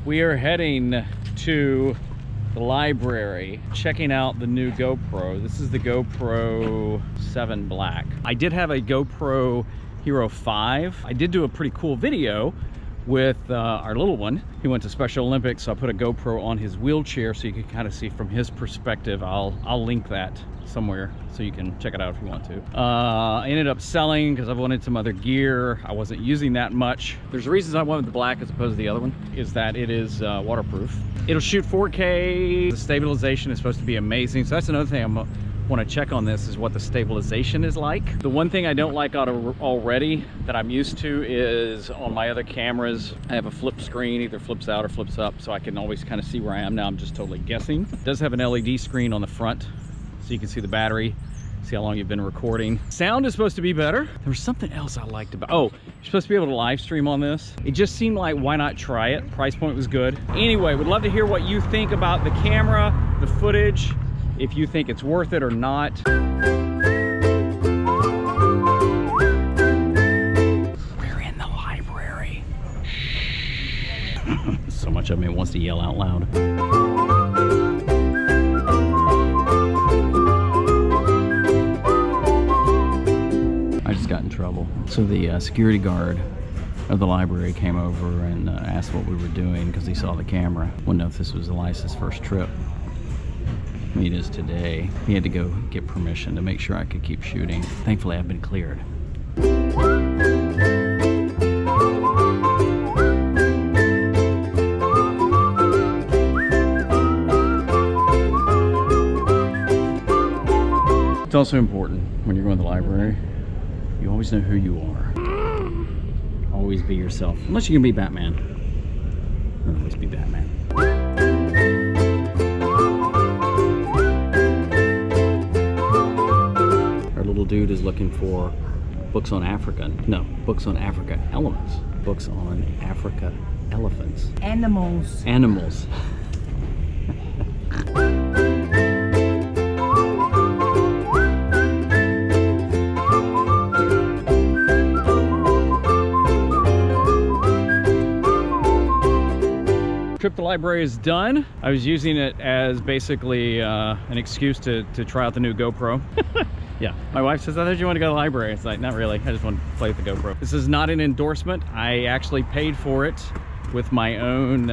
We are heading to the library, checking out the new GoPro. This is the GoPro 7 Black. I did have a GoPro HERO 5. I did do a pretty cool video with our little one. He went to Special Olympics, so I put a GoPro on his wheelchair so you can kind of see from his perspective. I'll link that somewhere so you can check it out if you want to. I ended up selling because I wanted some other gear. I wasn't using that much. There's reasons I wanted the black as opposed to the other one, is that it is waterproof. It'll shoot 4K. The stabilization is supposed to be amazing. So that's another thing I want to check on this, is what the stabilization is like. The one thing I don't like already that I'm used to is on my other cameras, I have a flip screen, either flips out or flips up, so I can always kind of see where I am. Now I'm just totally guessing. It does have an LED screen on the front, so you can see the battery, see how long you've been recording. Sound is supposed to be better. There's something else I liked about, oh, you're supposed to be able to live stream on this. It just seemed like, why not try it? Price point was good. Anyway, would love to hear what you think about the camera, the footage, if you think it's worth it or not. We're in the library. So much of me wants to yell out loud. I just got in trouble. So the security guard of the library came over and asked what we were doing because he saw the camera. Wouldn't know if this was Elias's first trip. I mean, it is today. He had to go get permission to make sure I could keep shooting. Thankfully, I've been cleared. It's also important when you're going to the library, you always know who you are. Always be yourself. Unless you can be Batman. Always be Batman. Dude is looking for books on Africa. No, books on Africa elements. Books on Africa elephants. Animals. Animals. Trip to the library is done. I was using it as basically an excuse to try out the new GoPro. Yeah, my wife says, I thought you want to go to the library. It's like, not really, I just want to play with the GoPro. This is not an endorsement. I actually paid for it with my own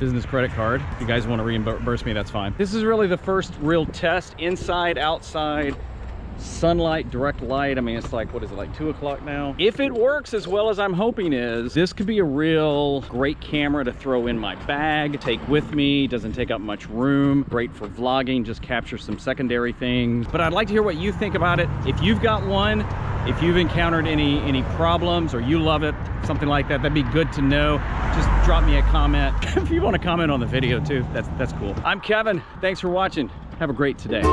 business credit card. If you guys want to reimburse me, that's fine. This is really the first real test, inside, outside, sunlight, direct light. I mean, it's like, what is it, like 2 o'clock now? If it works as well as I'm hoping is, this could be a real great camera to throw in my bag, take with me, doesn't take up much room, great for vlogging, just capture some secondary things. But I'd like to hear what you think about it. If you've got one, if you've encountered any problems or you love it, something like that, that'd be good to know. Just drop me a comment. If you want to comment on the video too, that's cool. I'm Kevin, thanks for watching. Have a great today.